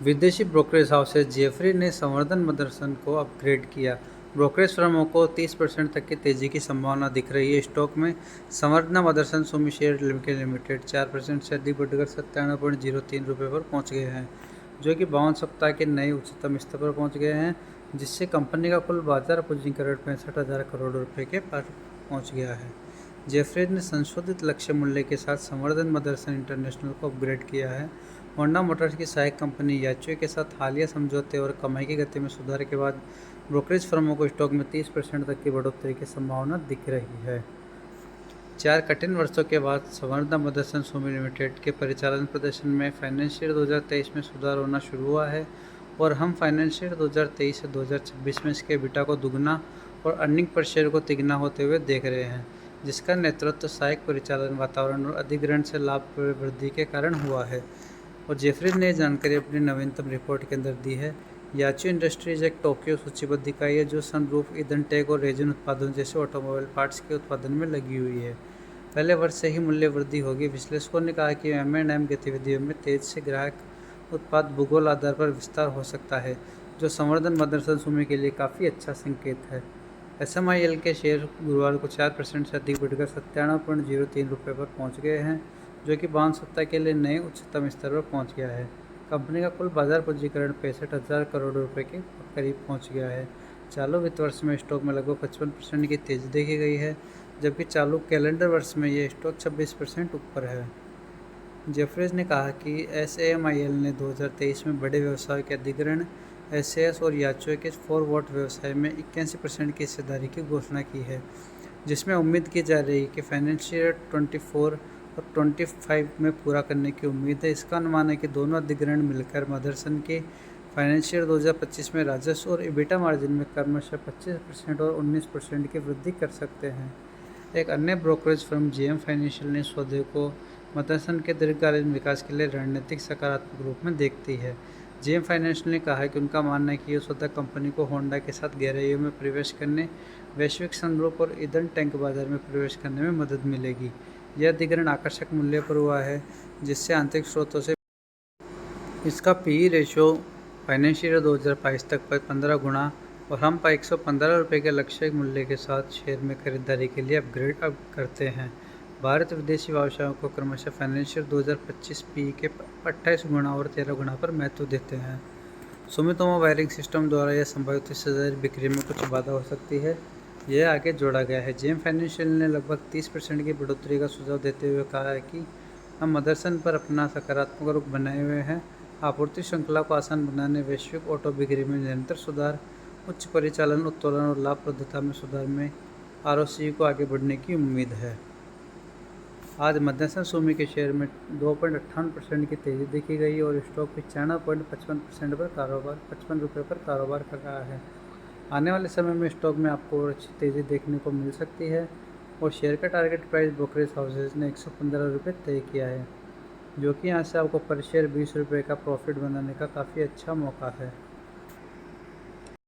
विदेशी brokerage houses Jeffrey ने संवर्धन मदरसन को अपग्रेड किया। ब्रोकरेज फर्मों को 30% तक की तेजी की संभावना दिख रही है। स्टॉक में संवर्धन मदरसन सुमी शेयर लिमिटेड 4% से अधिक बढ़कर 97.03 रुपये पर पहुंच गए हैं, जो कि 52 सप्ताह के नए उच्चतम स्तर पर पहुंच गए हैं, जिससे कंपनी का कुल बाजार पूंजीकरण 65,000 करोड़ रुपये के पार पहुंच गया है। जेफरीज ने संशोधित लक्ष्य मूल्य के साथ संवर्धन मदरसन इंटरनेशनल को अपग्रेड किया है। होंडा मोटर्स की सहायक कंपनी याचुए के साथ हालिया समझौते और कमाई की गति में सुधार के बाद ब्रोकरेज फर्मों को स्टॉक में 30% तक की बढ़ोतरी की संभावना दिख रही है। 4 कठिन वर्षों के बाद संवर्धन मदरसन सुमी लिमिटेड के परिचालन प्रदर्शन में फाइनेंशियल 2023 में सुधार होना शुरू हुआ है और हम फाइनेंशियल 2023 से 2026 में इसके EBITDA को दुगना और अर्निंग पर शेयर को तिगुना होते हुए देख रहे हैं, जिसका नेतृत्व सहायक परिचालन वातावरण और अधिग्रहण से लाभ वृद्धि के कारण हुआ है। और जेफरीज ने जानकारी अपनी नवीनतम रिपोर्ट के अंदर दी है। याचू इंडस्ट्रीज एक टोक्यो सूचीबद्ध इकाई है जो सनरूफ, ईंधन टैंक और रेजिन उत्पादन जैसे ऑटोमोबाइल पार्ट्स के उत्पादन में लगी हुई है। पहले वर्ष से ही मूल्य वृद्धि होगी। विश्लेषकों ने कहा कि M&M गतिविधियों में तेज से ग्राहक उत्पाद भूगोल आधार पर विस्तार हो सकता है, जो संवर्धन मदरसन सुमी के लिए काफ़ी अच्छा संकेत है। SMIL के शेयर गुरुवार को 4% से अधिक बढ़कर 97.03 रुपये पर पहुँच गए हैं, जो कि 52 सप्ताह के लिए नए उच्चतम स्तर पर पहुंच गया है। कंपनी का कुल बाजार पूंजीकरण 65,000 करोड़ रुपए के करीब पहुंच गया है। चालू वित्त वर्ष में स्टॉक में लगभग 55% की तेजी देखी गई है, जबकि चालू कैलेंडर वर्ष में यह स्टॉक 26% ऊपर है। जेफरीज ने कहा कि SAMIL ने 2023 में बड़े व्यवसाय के अधिग्रहण SAS और याचुए के 4 वॉट व्यवसाय में 81% की हिस्सेदारी की घोषणा की है, जिसमें उम्मीद की जा रही है कि फाइनेंशियल 24 और 25 में पूरा करने की उम्मीद है। इसका अनुमान है कि दोनों अधिग्रहण मिलकर मदरसन के फाइनेंशियल 2025 में राजस्व और EBITDA मार्जिन में क्रमशः 25% और 19% की वृद्धि कर सकते हैं। एक अन्य ब्रोकरेज फर्म JM फाइनेंशियल ने सौदे को मदरसन के दीर्घकालीन विकास के लिए रणनीतिक सकारात्मक रूप में देखती है। JM फाइनेंशियल ने कहा है कि उनका मानना है कि यह सौदा कंपनी को होंडा के साथ गहराइयों में प्रवेश करने, वैश्विक सनरूफ और ईंधन टैंक बाजार में प्रवेश करने में मदद मिलेगी। यह अधिग्रहण आकर्षक मूल्य पर हुआ है, जिससे आंतरिक स्रोतों से इसका PE रेशियो फाइनेंशियल 2022 तक पर 15 गुना और हम 115 रुपये के लक्ष्य मूल्य के साथ शेयर में खरीदारी के लिए अपग्रेड करते हैं। भारत विदेशी व्यवसायों को क्रमशः फाइनेंशियल 2025 PE के 28 गुना और 13 गुना पर महत्व देते हैं। सुमितोमो वायरिंग सिस्टम द्वारा यह संभावित हिस्सेदारी बिक्री में कुछ बाधा हो सकती है, यह आगे जोड़ा गया है। JM फाइनेंशियल ने लगभग 30% की बढ़ोतरी का सुझाव देते हुए कहा है कि हम मदरसन पर अपना सकारात्मक रुख बनाए हुए हैं। आपूर्ति श्रृंखला को आसान बनाने, वैश्विक ऑटो बिक्री में निरंतर सुधार, उच्च परिचालन उत्तोलन और लाभप्रदता में सुधार में ROCE को आगे बढ़ने की उम्मीद है। आज मदरसन सुमी के शेयर में 2.58% की तेजी देखी गई और स्टॉक 95.55% पर कारोबार 55 रुपये पर कारोबार कर रहा है। आने वाले समय में स्टॉक में आपको और अच्छी तेज़ी देखने को मिल सकती है और शेयर का टारगेट प्राइस ब्रोकरेज हाउसेज ने 115 रुपये तय किया है, जो कि यहाँ से आपको पर शेयर 20 रुपये का प्रॉफिट बनाने का काफ़ी अच्छा मौका है।